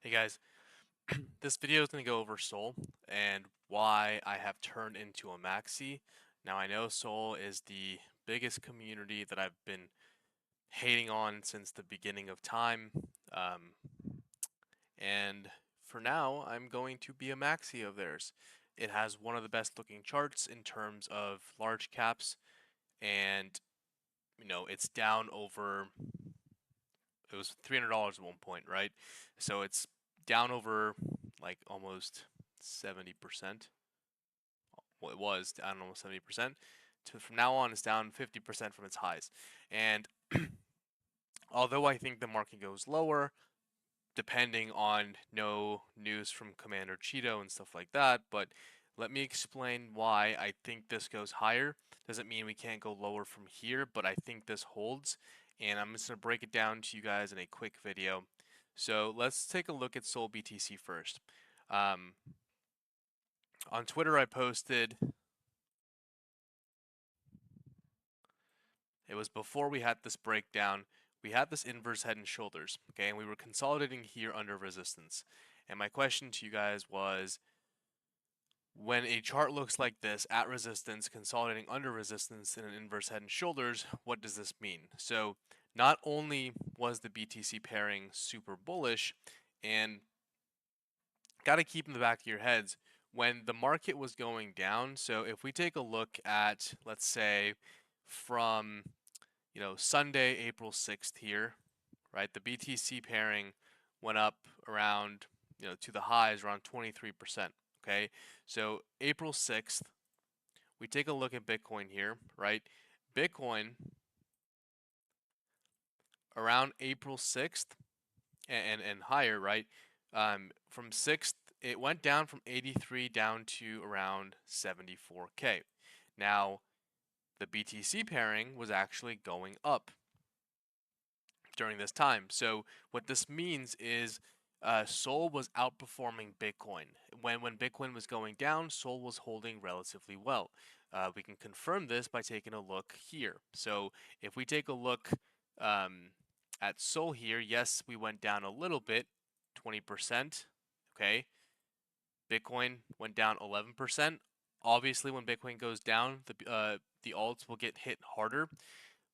Hey guys, this video is going to go over Sol and why I have turned into a Maxi. Now I know Sol is the biggest community that I've been hating on since the beginning of time. Um, and for now, I'm going to be a Maxi of theirs. It has one of the best looking charts in terms of large caps, and it's down over, it was $300 at one point, right? So it's down over like almost 70%. Well, it was down almost 70%. From now on, it's down 50% from its highs. And although I think the market goes lower, depending on no news from Commander Cheeto and stuff like that, but let me explain why I think this goes higher. Doesn't mean we can't go lower from here, but I think this holds. And I'm just going to break it down to you guys in a quick video. So let's take a look at Sol BTC first. Um, on Twitter, I posted, it was before we had this breakdown, we had this inverse head and shoulders, okay, and we were consolidating here under resistance. And my question to you guys was, when a chart looks like this, at resistance, consolidating under resistance in an inverse head and shoulders, what does this mean? So not only was the BTC pairing super bullish, and got to keep in the back of your heads, when the market was going down, so if we take a look at, let's say, from Sunday, April 6th here, right? The BTC pairing went up around, to the highs around 23%. Okay, so April 6th, we take a look at Bitcoin here, right? Bitcoin around April 6th and higher, right? From 6th, it went down from 83 down to around 74K. Now, the BTC pairing was actually going up during this time. So what this means is Sol was outperforming Bitcoin. When Bitcoin was going down, Sol was holding relatively well. We can confirm this by taking a look here. So if we take a look at Sol here, yes, we went down a little bit, 20%. Okay, Bitcoin went down 11%. Obviously, when Bitcoin goes down, the alts will get hit harder.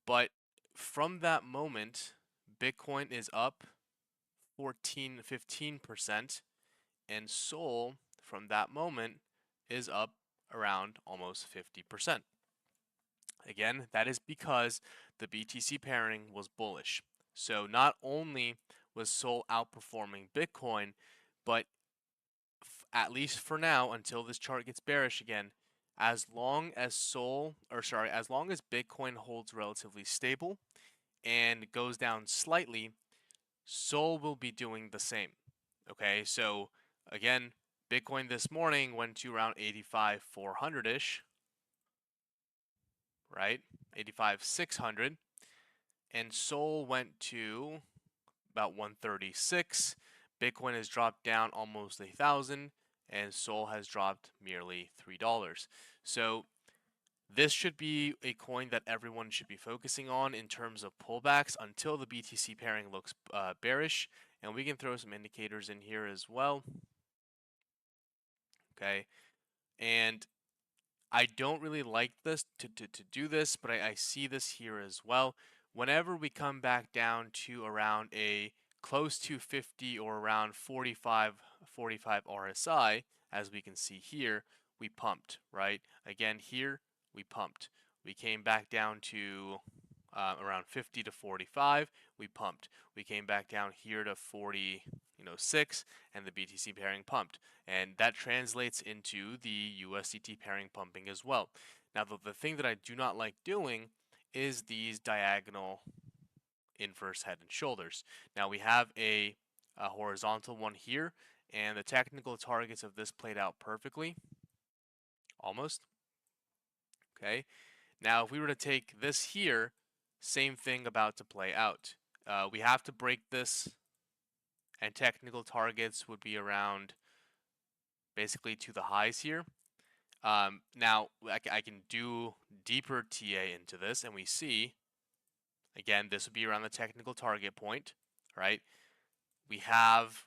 But from that moment, Bitcoin is up 15%, and Sol from that moment is up around almost 50%. Again, that is because the BTC pairing was bullish. So not only was Sol outperforming Bitcoin, but at least for now, until this chart gets bearish again, as long as as long as Bitcoin holds relatively stable and goes down slightly, Sol will be doing the same. Okay, so again, Bitcoin this morning went to around 85,400-ish, right? 85,600, and Sol went to about 136. Bitcoin has dropped down almost 1,000, and Sol has dropped merely $3. So this should be a coin that everyone should be focusing on in terms of pullbacks until the BTC pairing looks bearish. And we can throw some indicators in here as well. Okay. And I don't really like this to do this, but I see this here as well. Whenever we come back down to around a close to 50 or around 45 RSI, as we can see here, we pumped, right? Again, here, we pumped. We came back down to around 50 to 45, we pumped. We came back down here to 46, and the BTC pairing pumped. And that translates into the USDT pairing pumping as well. Now, the thing that I do not like doing is these diagonal inverse head and shoulders. Now, we have a horizontal one here, and the technical targets of this played out perfectly. Almost. Okay. Now, if we were to take this here, same thing about to play out. We have to break this, and technical targets would be around basically to the highs here. Now, I can do deeper TA into this, and we see, again, this would be around the technical target point, right? We have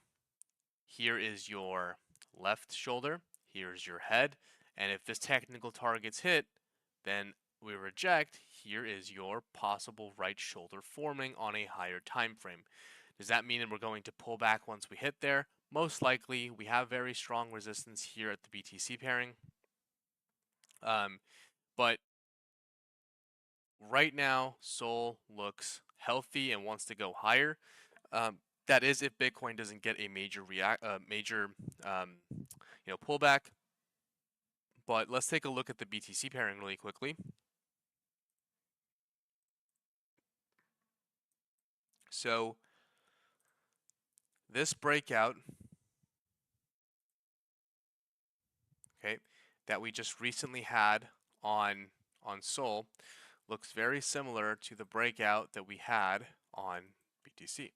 here is your left shoulder, here's your head, and if this technical target's hit, then we reject. Here is your possible right shoulder forming on a higher time frame. Does that mean that we're going to pull back once we hit there? Most likely. We have very strong resistance here at the BTC pairing. But right now, Sol looks healthy and wants to go higher. That is if Bitcoin doesn't get a major pullback. But let's take a look at the BTC pairing really quickly. So this breakout, okay, that we just recently had on Sol looks very similar to the breakout that we had on BTC.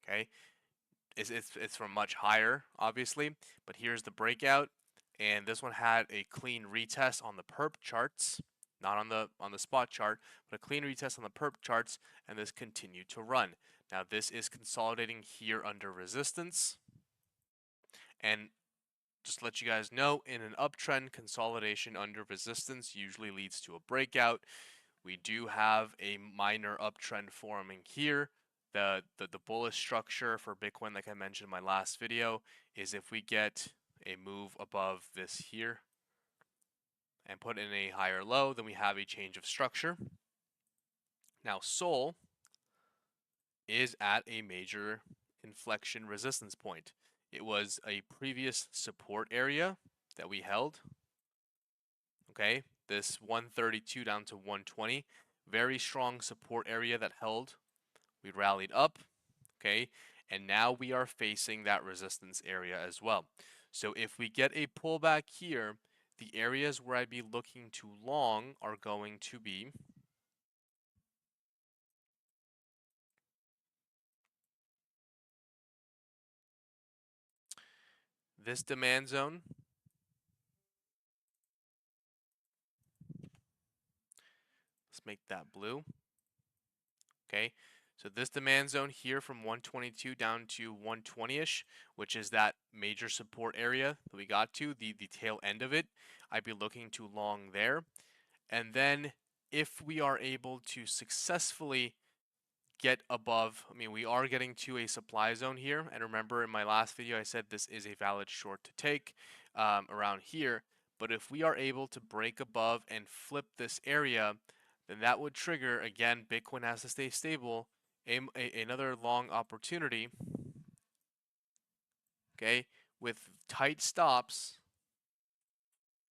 Okay, it's from much higher, obviously, but here's the breakout, and this one had a clean retest on the perp charts, not on the spot chart, but a clean retest on the perp charts, and this continued to run. Now this is consolidating here under resistance, and just to let you guys know, in an uptrend, consolidation under resistance usually leads to a breakout. We do have a minor uptrend forming here. The bullish structure for Bitcoin, like I mentioned in my last video, is if we get a move above this here and put in a higher low, then we have a change of structure. Now Sol is at a major inflection resistance point. It was a previous support area that we held. Okay, this 132 down to 120, very strong support area that held. We rallied up, okay, and now we are facing that resistance area as well. So if we get a pullback here, the areas where I'd be looking to long are going to be this demand zone. Let's make that blue. Okay, so this demand zone here from 122 down to 120-ish, which is that major support area that we got to, the tail end of it, I'd be looking to long there. And then if we are able to successfully get above, I mean, we are getting to a supply zone here. And remember in my last video, I said this is a valid short to take around here. But if we are able to break above and flip this area, then that would trigger, again, Bitcoin has to stay stable, another long opportunity, okay, with tight stops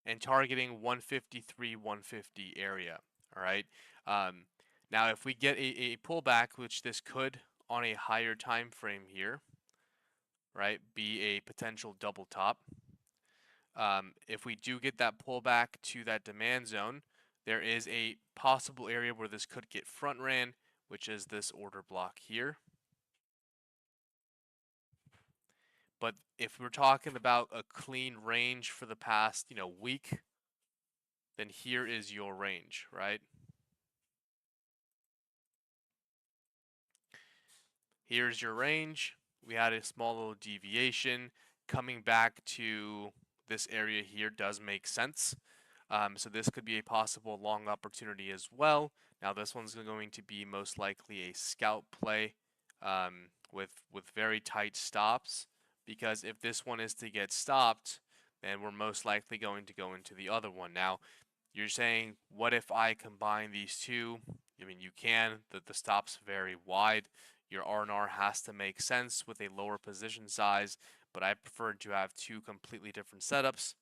and targeting 153, 150 area, all right? Now, if we get a pullback, which this could on a higher time frame here, right, be a potential double top. If we do get that pullback to that demand zone, there is a possible area where this could get front ran, which is this order block here. But if we're talking about a clean range for the past, week, then here is your range, right? Here's your range. We had a small little deviation. Coming back to this area here does make sense. So this could be a possible long opportunity as well. Now this one's going to be most likely a scalp play with very tight stops, because if this one is to get stopped, then we're most likely going to go into the other one. Now you're saying, what if I combine these two? I mean, you can. The stop's very wide. Your R&R has to make sense with a lower position size, but I prefer to have two completely different setups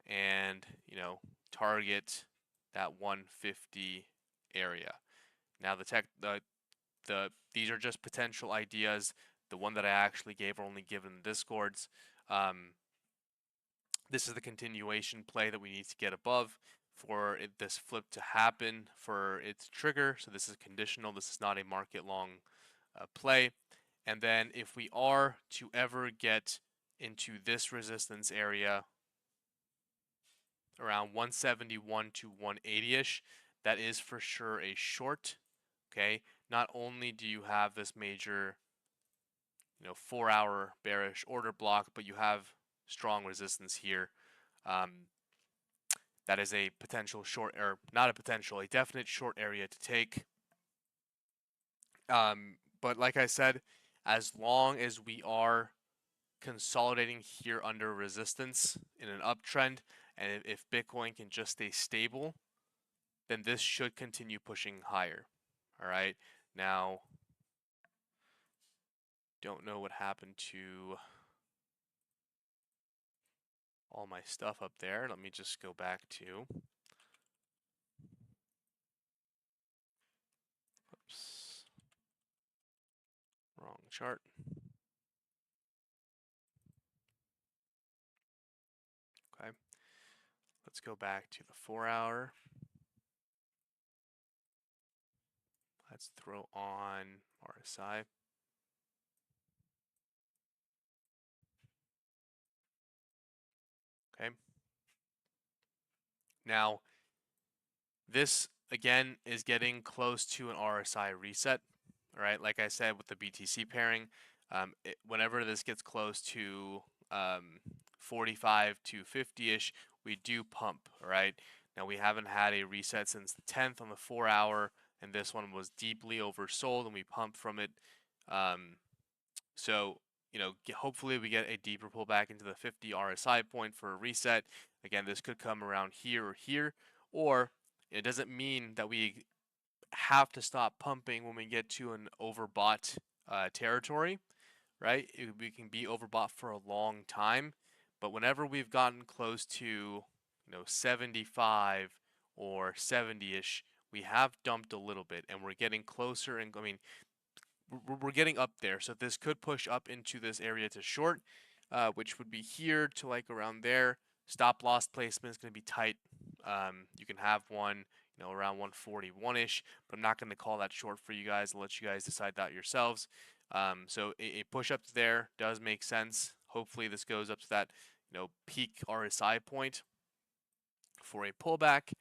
and, target that 150 area. Now these are just potential ideas. The one that I actually gave are only given in Discords. This is the continuation play that we need to get above for this flip to happen for it to trigger. So this is conditional. This is not a market long play. And then if we are to ever get into this resistance area around 171 to 180-ish, that is for sure a short. Okay, not only do you have this major 4-hour bearish order block, but you have strong resistance here. That is a potential short, or not a potential, a definite short area to take. But like I said, as long as we are consolidating here under resistance in an uptrend, and if Bitcoin can just stay stable, then this should continue pushing higher. All right. Now, don't know what happened to all my stuff up there. Let me just go back to, oops, wrong chart. Okay. Let's go back to the 4-hour. Let's throw on RSI. Okay. Now, this again is getting close to an RSI reset. All right, like I said with the BTC pairing, whenever this gets close to 45 to 50-ish, we do pump. All right. Now we haven't had a reset since the 10th on the 4-hour, and this one was deeply oversold, and we pumped from it. So hopefully we get a deeper pullback into the 50 RSI point for a reset. Again, this could come around here or here, or it doesn't mean that we have to stop pumping when we get to an overbought territory, right? We can be overbought for a long time, but whenever we've gotten close to 75 or 70-ish, we have dumped a little bit, and we're getting closer. And I mean, we're getting up there, so this could push up into this area to short, which would be here to like around there. Stop loss placement is going to be tight. You can have one, around 141-ish, but I'm not going to call that short for you guys. I'll let you guys decide that yourselves. So a push up to there does make sense. Hopefully this goes up to that, peak RSI point for a pullback.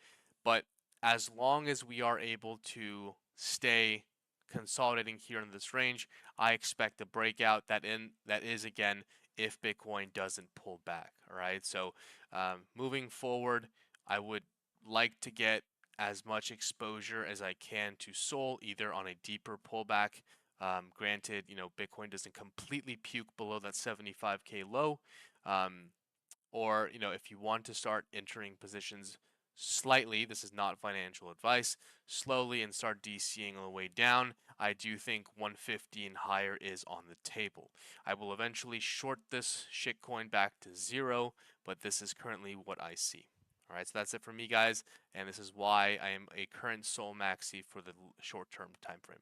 But as long as we are able to stay consolidating here in this range, I expect a breakout that is again if Bitcoin doesn't pull back. All right. So moving forward, I would like to get as much exposure as I can to Sol, either on a deeper pullback. Granted, Bitcoin doesn't completely puke below that 75K low. Or, if you want to start entering positions slightly, this is not financial advice, slowly and start DCing on the way down, I do think 150 and higher is on the table. I will eventually short this shitcoin back to zero, but this is currently what I see. All right, so that's it for me, guys, and this is why I am a current Sol Maxi for the short-term time frame.